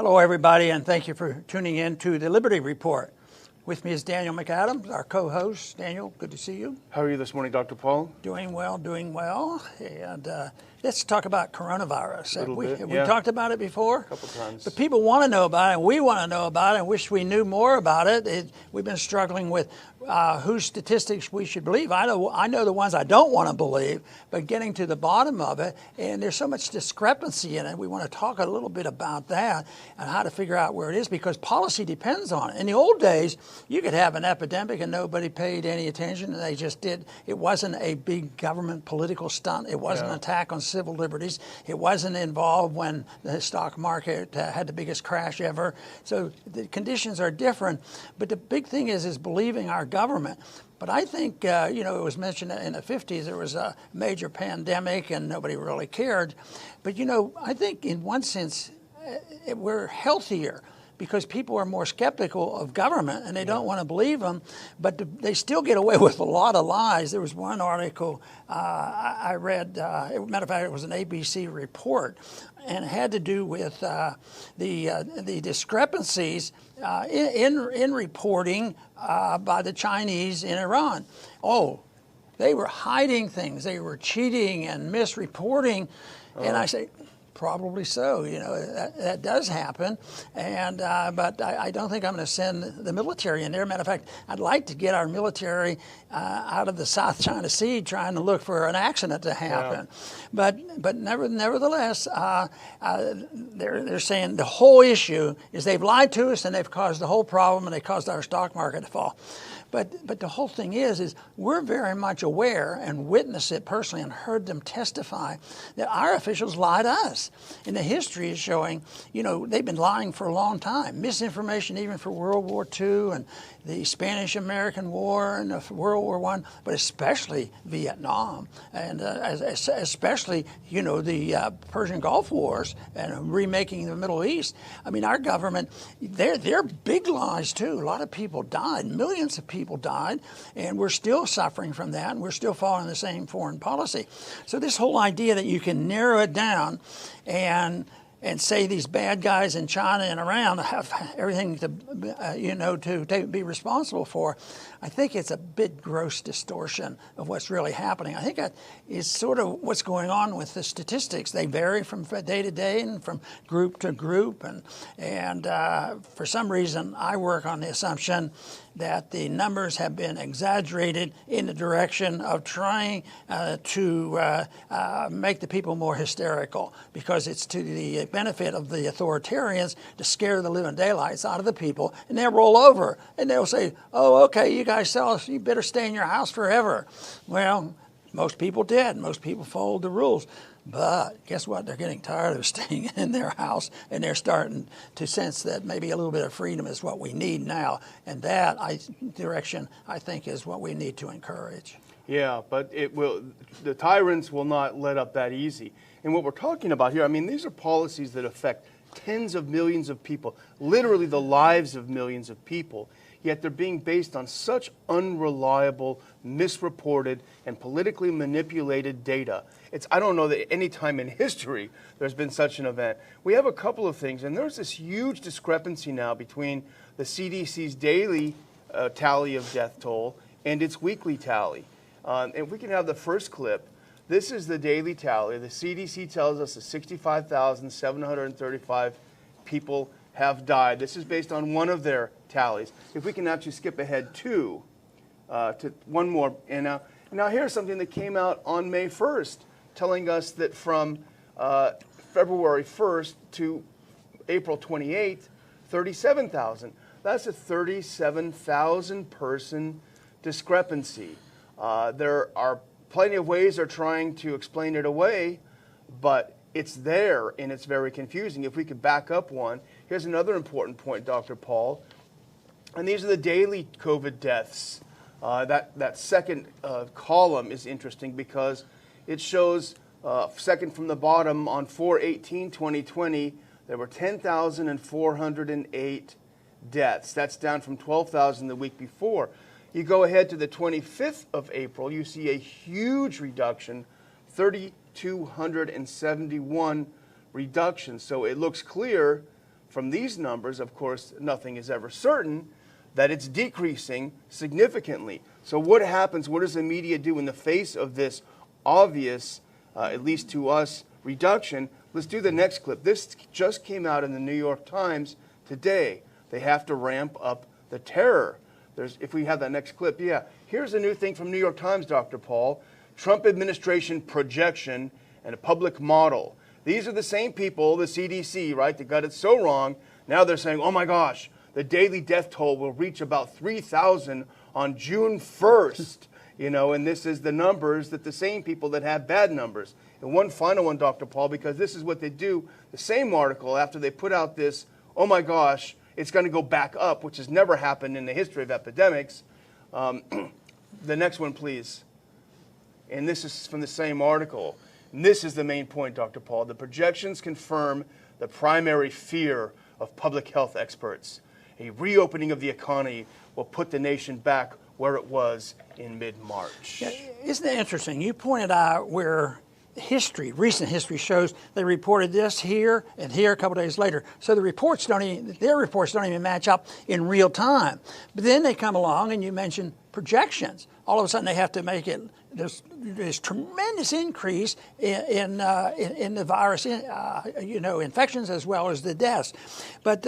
Hello, everybody, and thank you for tuning in to the Liberty Report. With me is Daniel McAdams, our co-host. Daniel, good to see you. How are you this morning, Dr. Paul? Doing well, doing well. And let's talk about coronavirus. Have we Yeah. talked about it before? A couple times. But people want to know about it, and we want to know about it, and wish we knew more about it. We've been struggling with whose statistics we should believe. I know the ones I don't want to believe, but getting to the bottom of it, and there's so much discrepancy in it. We want to talk a little bit about that and how to figure out where it is, because policy depends on it. In the old days, you could have an epidemic and nobody paid any attention, and they just did. It wasn't a big government political stunt. It wasn't an attack on civil liberties. It wasn't involved when the stock market had the biggest crash ever. So the conditions are different. But the big thing is believing our government. But I think, it was mentioned in the 50s there was a major pandemic and nobody really cared. But, I think in one sense we're healthier, because people are more skeptical of government and they don't want to believe them, but they still get away with a lot of lies. There was one article I read, matter of fact, it was an ABC report, and it had to do with the discrepancies in reporting by the Chinese in Iran. Oh, they were hiding things. They were cheating and misreporting. And I say, probably so. That does happen, and but I don't think I'm going to send the military in there. Matter of fact, I'd like to get our military out of the South China Sea trying to look for an accident to happen. Yeah. But nevertheless, they're saying the whole issue is they've lied to us and they've caused the whole problem, and they caused our stock market to fall. But the whole thing is we're very much aware and witnessed it personally and heard them testify that our officials lied to us. And the history is showing, they've been lying for a long time. Misinformation even for World War II and the Spanish-American War and World War I, but especially Vietnam, and especially, the Persian Gulf Wars and remaking the Middle East. I mean, our government, they're big lies too. A lot of people died. Millions of people died, and we're still suffering from that, and we're still following the same foreign policy. So this whole idea that you can narrow it down and say these bad guys in China and around have everything to be responsible for, I think it's a bit gross distortion of what's really happening. I think that is sort of what's going on with the statistics. They vary from day to day and from group to group, and for some reason I work on the assumption that the numbers have been exaggerated in the direction of trying to make the people more hysterical, because it's to the benefit of the authoritarians to scare the living daylights out of the people, and they'll roll over and they'll say, oh, okay, you guys tell us you better stay in your house forever. Well, most people did. Most people followed the rules. But guess what? They're getting tired of staying in their house, and they're starting to sense that maybe a little bit of freedom is what we need now. And that direction, I think, is what we need to encourage. Yeah, but the tyrants will not let up that easy. And what we're talking about here, I mean, these are policies that affect tens of millions of people, literally the lives of millions of people. Yet they're being based on such unreliable, misreported, and politically manipulated data. I don't know that any time in history there's been such an event. We have a couple of things, and there's this huge discrepancy now between the CDC's daily tally of death toll and its weekly tally. And if we can have the first clip, this is the daily tally. The CDC tells us that 65,735 people have died. This is based on one of their tallies. If we can actually skip ahead to one more. And now here's something that came out on May 1st, telling us that from February 1st to April 28th, 37,000. That's a 37,000 person discrepancy. There are plenty of ways they're trying to explain it away, but it's there and it's very confusing. If we could back up one, here's another important point, Dr. Paul. And these are the daily COVID deaths. That second column is interesting because it shows, second from the bottom, on 4/18/2020, there were 10,408 deaths. That's down from 12,000 the week before. You go ahead to the 25th of April, you see a huge reduction, 3,271 reduction. So it looks clear from these numbers, of course, nothing is ever certain, that it's decreasing significantly. So what happens, what does the media do in the face of this obvious, at least to us, reduction? Let's do the next clip. This just came out in the New York Times today. They have to ramp up the terror. If we have that next clip, yeah. Here's a new thing from New York Times, Dr. Paul. Trump administration projection and a public model. These are the same people, the CDC, right, that got it so wrong. Now they're saying, oh my gosh, the daily death toll will reach about 3,000 on June 1st. You know, and this is the numbers that the same people that have bad numbers. And one final one, Dr. Paul, because this is what they do. The same article, after they put out this, oh my gosh, it's going to go back up, which has never happened in the history of epidemics. The next one, please. And this is from the same article. And this is the main point, Dr. Paul. The projections confirm the primary fear of public health experts. A reopening of the economy will put the nation back where it was in mid-March. Yeah, isn't it interesting? You pointed out where recent history shows they reported this here and here a couple days later. So the reports their reports don't even match up in real time. But then they come along and you mention projections. All of a sudden they have to make it, there's tremendous increase in the virus, infections as well as the deaths. But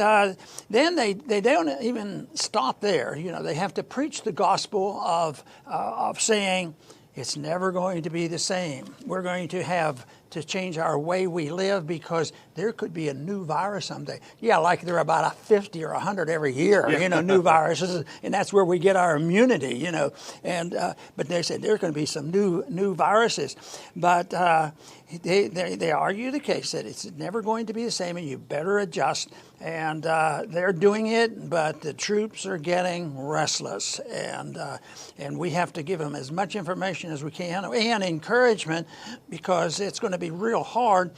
then they don't even stop there. You know, they have to preach the gospel of saying, it's never going to be the same. We're going to have to change our way we live because there could be a new virus someday. Yeah, like there are about 50 or 100 every year, new viruses, and that's where we get our immunity, And but they said there's going to be some new viruses, but they argue the case that it's never going to be the same, and you better adjust. And they're doing it, but the troops are getting restless, and we have to give them as much information as we can and encouragement, because it's going to be real hard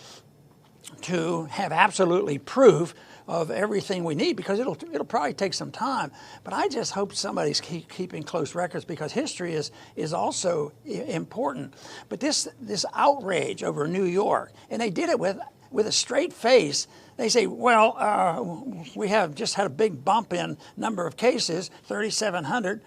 to have absolutely proof of everything we need, because it'll probably take some time. But I just hope somebody's keeping close records, because history is also important. But this outrage over New York, and they did it with a straight face. They say, well, we have just had a big bump in number of cases, 3,700.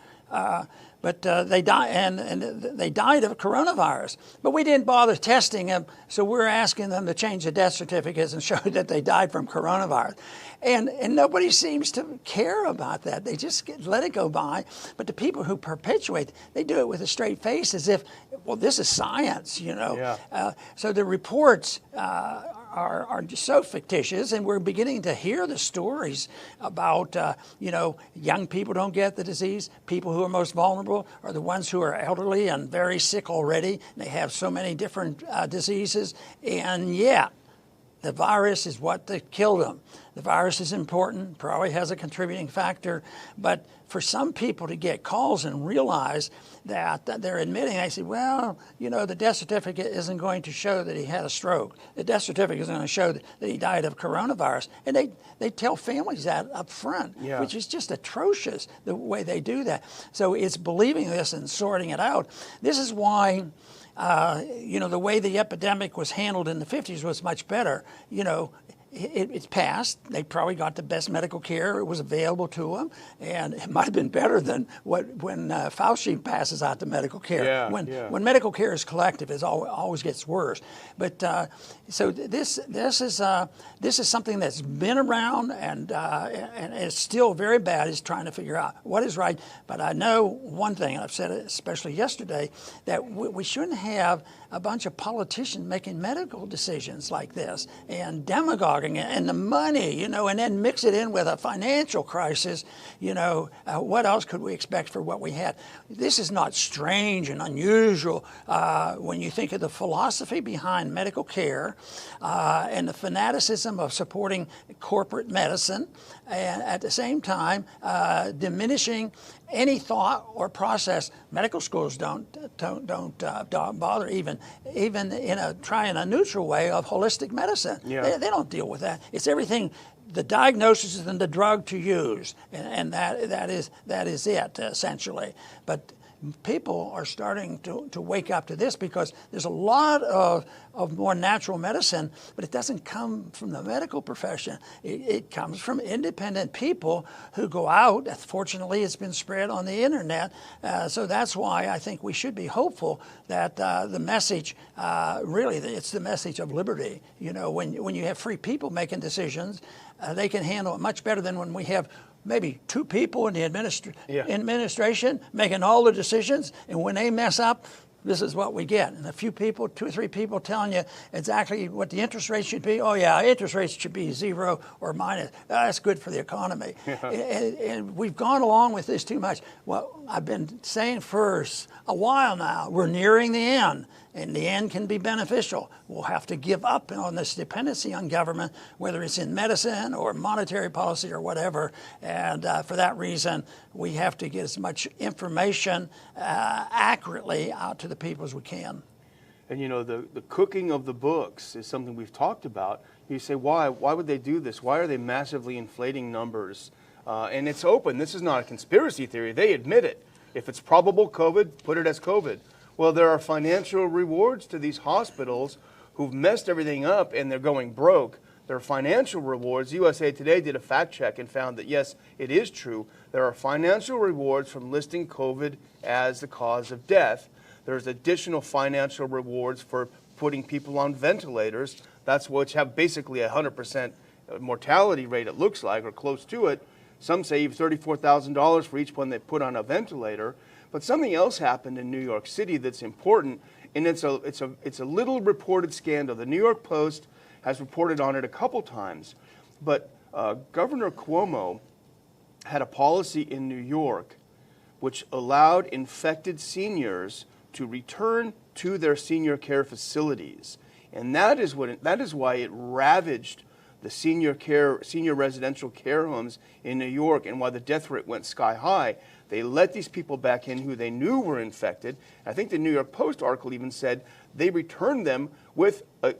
But they died, and they died of coronavirus. But we didn't bother testing them, so we're asking them to change the death certificates and show that they died from coronavirus. And nobody seems to care about that. They just let it go by. But the people who perpetuate, they do it with a straight face, as if, well, this is science, Yeah. So the reports are just so fictitious, and we're beginning to hear the stories about, young people don't get the disease. People who are most vulnerable are the ones who are elderly and very sick already. And they have so many different diseases. And yeah, the virus is what killed them. The virus is important, probably has a contributing factor, but for some people to get calls and realize that they're admitting, they say, well, the death certificate isn't going to show that he had a stroke. The death certificate is going to show that he died of coronavirus. And they tell families that up front, which is just atrocious, the way they do that. So it's believing this and sorting it out. This is why the way the epidemic was handled in the 50s was much better. It's passed. They probably got the best medical care. It was available to them, and it might have been better than when Fauci passes out the medical care. When medical care is collective, it always gets worse. But so this is something that's been around and it's still very bad. Is trying to figure out what is right. But I know one thing, and I've said it especially yesterday, that we shouldn't have a bunch of politicians making medical decisions like this and demagoguing and the money, and then mix it in with a financial crisis. What else could we expect for what we had? This is not strange and unusual when you think of the philosophy behind medical care and the fanaticism of supporting corporate medicine, and at the same time diminishing any thought or process. Medical schools don't bother even try in a neutral way of holistic medicine. They don't deal with that. It's everything, the diagnosis and the drug to use, and that is it essentially. But people are starting to wake up to this, because there's a lot of more natural medicine, but it doesn't come from the medical profession. It comes from independent people who go out. Fortunately, it's been spread on the internet. So that's why I think we should be hopeful that the message, really, it's the message of liberty. You know, when you have free people making decisions, they can handle it much better than when we have maybe 2 people in the administration making all the decisions, and when they mess up, this is what we get. And a few people, 2 or 3 people telling you exactly what the interest rate should be. Oh yeah, interest rates should be 0 or minus. That's good for the economy. And we've gone along with this too much. Well, I've been saying for a while now, we're nearing the end. And the end can be beneficial. We'll have to give up on this dependency on government, whether it's in medicine or monetary policy or whatever. And for that reason, we have to get as much information accurately out to the people as we can. And you know, the cooking of the books is something we've talked about. You say, why? Why would they do this? Why are they massively inflating numbers? And it's open. This is not a conspiracy theory. They admit it. If it's probable COVID, put it as COVID. Well, there are financial rewards to these hospitals who've messed everything up and they're going broke. There are financial rewards. USA Today did a fact check and found that, yes, it is true. There are financial rewards from listing COVID as the cause of death. There's additional financial rewards for putting people on ventilators. That's which have basically a 100% mortality rate, it looks like, or close to it. Some say $34,000 for each one they put on a ventilator. But something else happened in New York City that's important, and it's a little reported scandal. The New York Post has reported on it a couple times. But Governor Cuomo had a policy in New York which allowed infected seniors to return to their senior care facilities. And that is why it ravaged the senior residential care homes in New York, and why the death rate went sky high. They let these people back in who they knew were infected. I think the New York Post article even said they returned them with a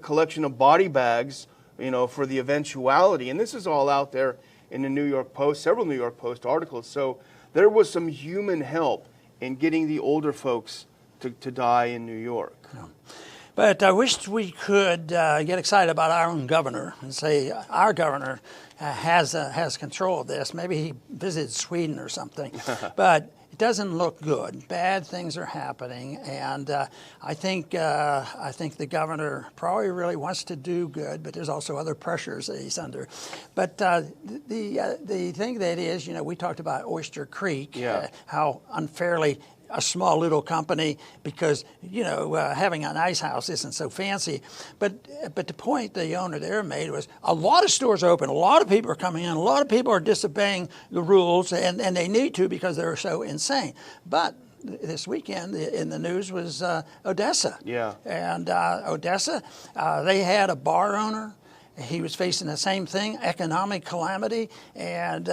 collection of body bags, you know, for the eventuality. And this is all out there in the New York Post, several New York Post articles. So there was some human help in getting the older folks to die in New York. Yeah. But I wish we could get excited about our own governor and say our governor has control of this. Maybe he visited Sweden or something. But it doesn't look good. Bad things are happening, and I think the governor probably really wants to do good, but there's also other pressures that he's under. But the thing that is, you know, we talked about Oyster Creek, how unfairly a small little company, because, you know, having an ice house isn't so fancy. But the point the owner there made was a lot of stores are open, a lot of people are coming in, a lot of people are disobeying the rules, and they need to because they're so insane. But this weekend in the news was Odessa. Yeah. And Odessa, they had a bar owner. He was facing the same thing, economic calamity, and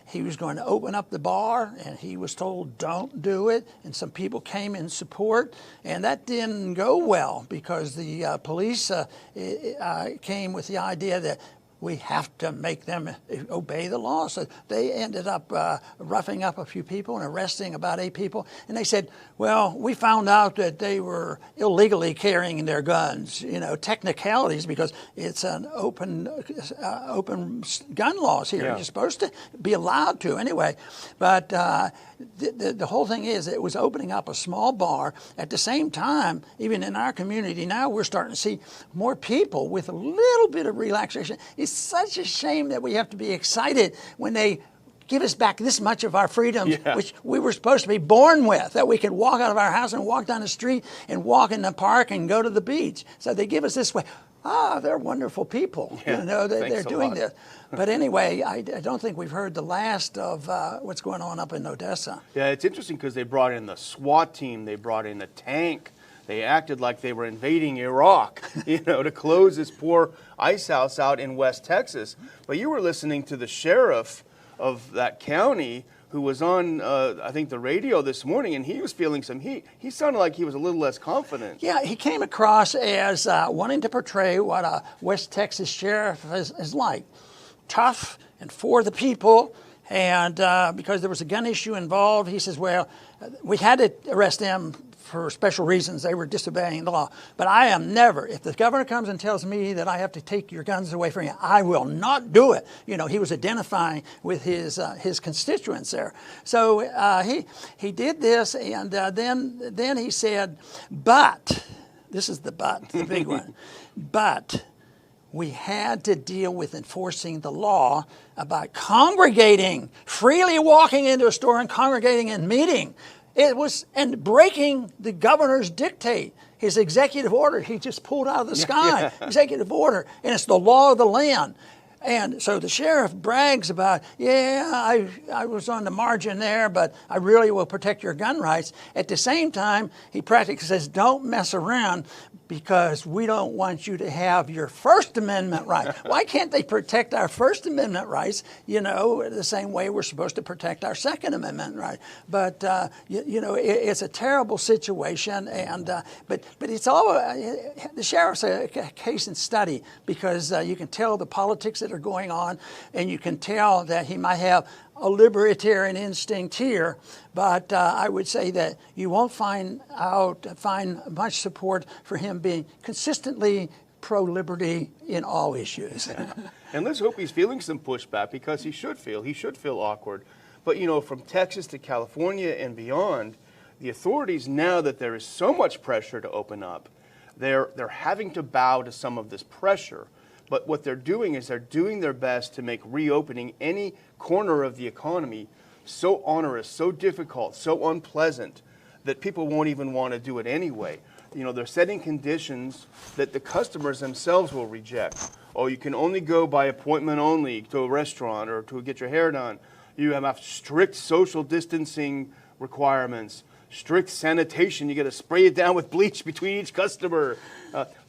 he was going to open up the bar, and he was told, don't do it, and some people came in support, and that didn't go well because the police came with the idea that we have to make them obey the law. So they ended up roughing up a few people and arresting about 8 people. And they said, well, we found out that they were illegally carrying their guns. You know, technicalities, because it's an open gun laws here. Yeah. You're supposed to be allowed to anyway. But the whole thing is it was opening up a small bar. At the same time, even in our community now, we're starting to see more people with a little bit of relaxation. It's such a shame that we have to be excited when they give us back this much of our freedoms, which we were supposed to be born with, that we could walk out of our house and walk down the street and walk in the park and go to the beach. So they give us this way. They're wonderful people. Yeah, you know, they're doing this. But But anyway, I don't think we've heard the last of what's going on up in Odessa. yeah, it's interesting because they brought in the SWAT team, they brought in a tank. They acted like they were invading Iraq, you know, to close this poor ice house out in West Texas. But you were listening to the sheriff of that county who was on, I think, the radio this morning, and he was feeling some heat. He sounded like he was a little less confident. Yeah, he came across as wanting to portray what a West Texas sheriff is like. Tough and for the people, And because there was a gun issue involved, he says, well, we had to arrest them for special reasons. They were disobeying the law. But I am never, if the governor comes and tells me that I have to take your guns away from you, I will not do it. You know, he was identifying with his constituents there. So he did this, and then he said, but, this is the but, the big one, but we had to deal with enforcing the law about congregating, freely walking into a store and congregating and meeting. It was, and breaking the governor's dictate, his executive order. He just pulled out of the sky, executive order, and it's the law of the land. And so the sheriff brags about, yeah, I was on the margin there, but I really will protect your gun rights. At the same time, he practically says, don't mess around because we don't want you to have your First Amendment right. Why can't they protect our First Amendment rights, you know, the same way we're supposed to protect our Second Amendment right? But, you know, it's a terrible situation. And but it's all, the sheriff's a case in study because you can tell the politics that are going on, and you can tell that he might have a libertarian instinct here, but I would say that you won't find much support for him being consistently pro-liberty in all issues. And let's hope he's feeling some pushback, because he should feel awkward. But you know, from Texas to California and beyond, the authorities, now that there is so much pressure to open up, they're having to bow to some of this pressure. But what they're doing is they're doing their best to make reopening any corner of the economy so onerous, so difficult, so unpleasant that people won't even want to do it anyway. You know, they're setting conditions that the customers themselves will reject. Oh, you can only go by appointment only to a restaurant or to get your hair done. You have strict social distancing requirements, strict sanitation. You got to spray it down with bleach between each customer.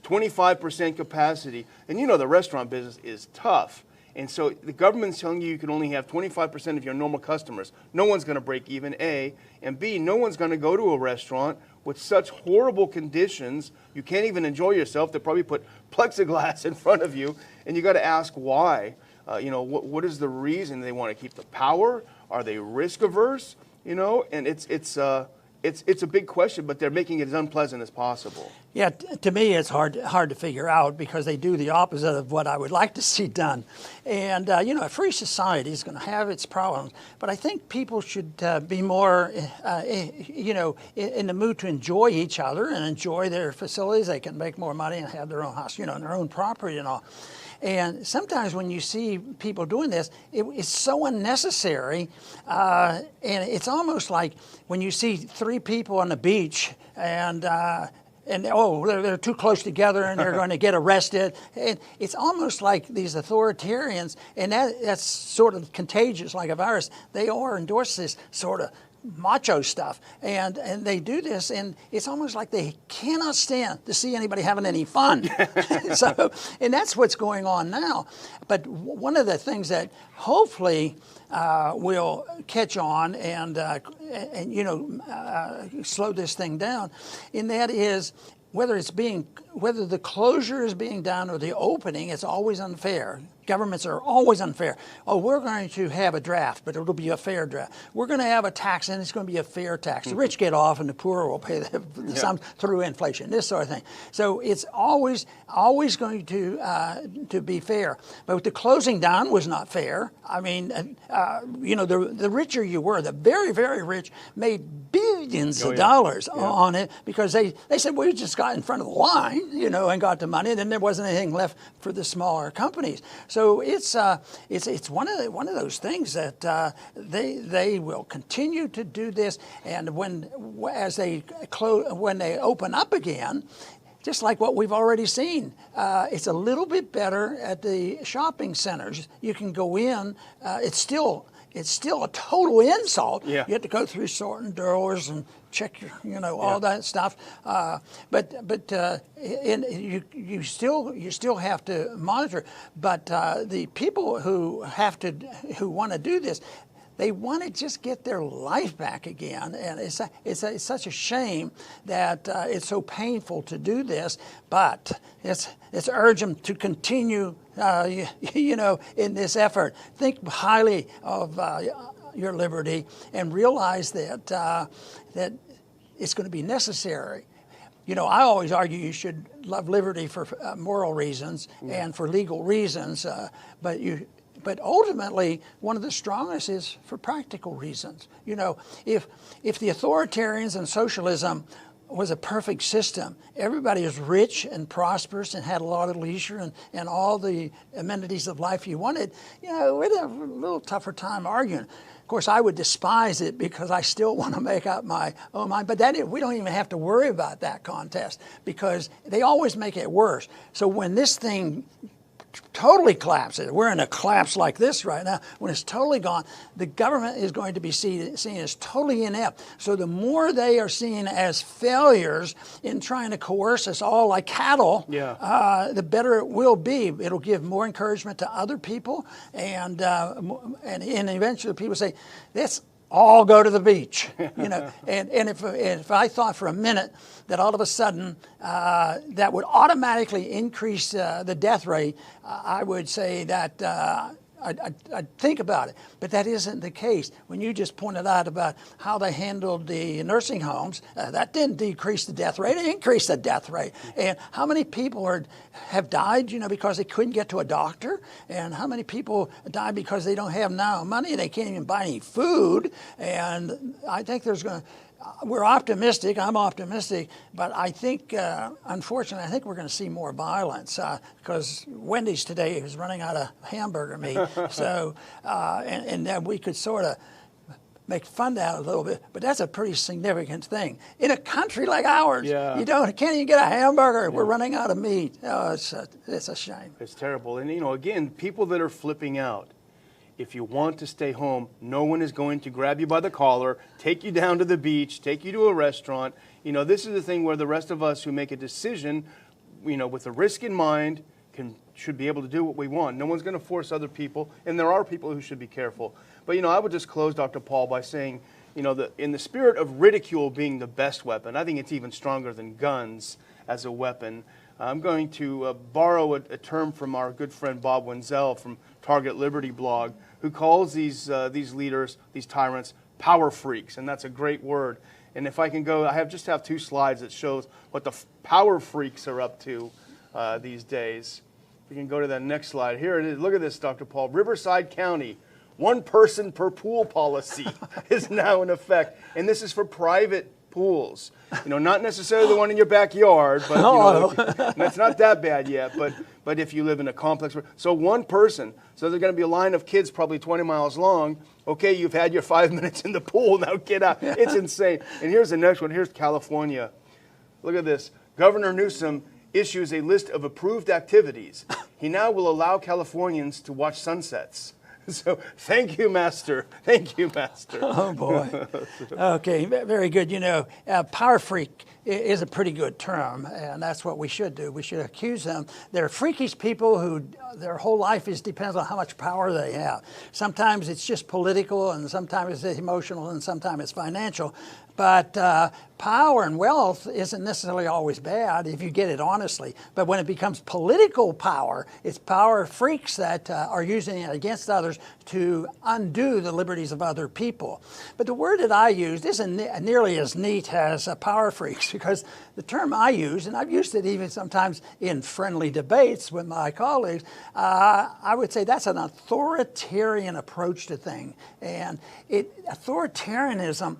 25% capacity. And you know the restaurant business is tough. And so the government's telling you can only have 25% of your normal customers. No one's going to break even, A. And B, no one's going to go to a restaurant with such horrible conditions. You can't even enjoy yourself. They probably put plexiglass in front of you. And you got to ask why. You know, what is the reason? They want to keep the power? Are they risk averse? You know, and it's a big question, but they're making it as unpleasant as possible. Yeah, to me, it's hard to figure out because they do the opposite of what I would like to see done. And, you know, a free society is going to have its problems, but I think people should be more, you know, in the mood to enjoy each other and enjoy their facilities. They can make more money and have their own house, you know, and their own property and all. And sometimes when you see people doing this, it's so unnecessary. And it's almost like when you see three people on the beach and they're too close together and they're going to get arrested. And it's almost like these authoritarians, and that's sort of contagious like a virus. They all endorse this sort of macho stuff, and they do this, and it's almost like they cannot stand to see anybody having any fun. So, and that's what's going on now. But one of the things that hopefully will catch on and you know slow this thing down, and that is whether the closure is being done or the opening, it's always unfair. Governments are always unfair. Oh, we're going to have a draft, but it'll be a fair draft. We're going to have a tax, and it's going to be a fair tax. The rich get off, and the poor will pay some through inflation, this sort of thing. So it's always going to be fair. But the closing down was not fair. I mean, you know, the richer you were, the very, very rich made billions of dollars on it because they said, we just got in front of the line, you know, and got the money, and then there wasn't anything left for the smaller companies. So it's one of those things that they will continue to do this, and when they open up again, just like what we've already seen, it's a little bit better at the shopping centers. You can go in. It's still a total insult. Yeah. You have to go through certain doors and check your, you know, all that stuff. But you still have to monitor. But the people who want to do this, They want to just get their life back again, and it's such a shame that it's so painful to do this. But it's urge them to continue, in this effort. Think highly of your liberty, and realize that that it's going to be necessary. I always argue you should love liberty for moral reasons and for legal reasons, but ultimately, one of the strongest is for practical reasons. If the authoritarians and socialism was a perfect system, everybody was rich and prosperous and had a lot of leisure and all the amenities of life you wanted, we'd have a little tougher time arguing. Of course, I would despise it because I still want to make up my own mind. But we don't even have to worry about that contest because they always make it worse. So when this thing totally collapses, we're in a collapse like this right now, when it's totally gone, the government is going to be seen as totally inept. So the more they are seen as failures in trying to coerce us all like cattle, the better it will be. It'll give more encouragement to other people, and eventually people say, let's all go to the beach, And if I thought for a minute that all of a sudden that would automatically increase the death rate, I would say that I'd think about it. But that isn't the case. When you just pointed out about how they handled the nursing homes, that didn't decrease the death rate, it increased the death rate. And how many people have died, because they couldn't get to a doctor? And how many people died because they don't have now money, they can't even buy any food? And I think we're optimistic, I'm optimistic, but I think, unfortunately, I think we're going to see more violence because Wendy's today is running out of hamburger meat. So, and then we could sort of make fun of that a little bit, but that's a pretty significant thing. In a country like ours, you can't even get a hamburger. We're running out of meat. Oh, it's a shame. It's terrible. And, again, people that are flipping out, if you want to stay home, no one is going to grab you by the collar, take you down to the beach, take you to a restaurant. This is the thing where the rest of us who make a decision, with the risk in mind, should be able to do what we want. No one's going to force other people, and there are people who should be careful. But, I would just close, Dr. Paul, by saying, in the spirit of ridicule being the best weapon, I think it's even stronger than guns as a weapon. I'm going to borrow a term from our good friend Bob Wenzel from Target Liberty blog, who calls these leaders, these tyrants, power freaks, and that's a great word. And if I can go, I just have 2 slides that shows what the power freaks are up to these days. We can go to that next slide. Here it is. Look at this, Dr. Paul. Riverside County, 1 person per pool policy is now in effect, and this is for private pools. Not necessarily the one in your backyard, but it's not that bad yet. But if you live in a complex, so 1 person. So there's going to be a line of kids probably 20 miles long. Okay, you've had your 5 minutes in the pool. Now get out. It's insane. And here's the next one. Here's California. Look at this. Governor Newsom issues a list of approved activities. He now will allow Californians to watch sunsets. So thank you, Master. Thank you, Master. Oh, boy. Okay, very good. Power freak is a pretty good term, and that's what we should do. We should accuse them. They're freakish people who their whole life depends on how much power they have. Sometimes it's just political, and sometimes it's emotional, and sometimes it's financial. But power and wealth isn't necessarily always bad if you get it honestly. But when it becomes political power, it's power freaks that are using it against others to undo the liberties of other people. But the word that I used isn't nearly as neat as power freaks, because the term I use, and I've used it even sometimes in friendly debates with my colleagues, I would say that's an authoritarian approach to things. And authoritarianism,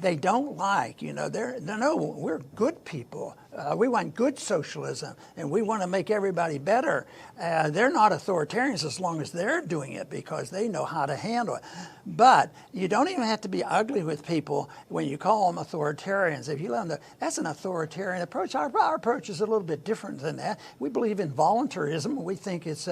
they don't like, no, we're good people. We want good socialism, and we want to make everybody better. They're not authoritarians as long as they're doing it, because they know how to handle it. But you don't even have to be ugly with people when you call them authoritarians. If you let them know, that's an authoritarian approach. Our approach is a little bit different than that. We believe in voluntarism. We think it's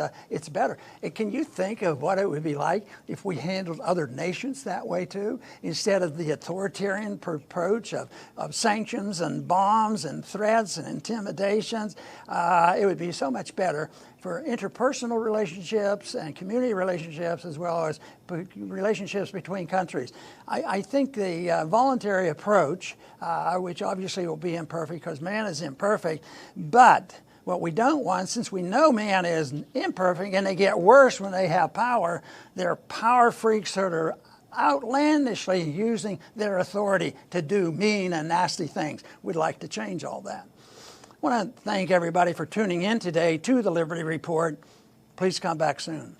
better. And can you think of what it would be like if we handled other nations that way too, instead of the authoritarian approach of sanctions and bombs and threats? threats and intimidations. It would be so much better for interpersonal relationships and community relationships, as well as relationships between countries. I think the voluntary approach, which obviously will be imperfect because man is imperfect, but what we don't want, since we know man is imperfect and they get worse when they have power, they're power freaks that are outlandishly using their authority to do mean and nasty things. We'd like to change all that. I want to thank everybody for tuning in today to the Liberty Report. Please come back soon.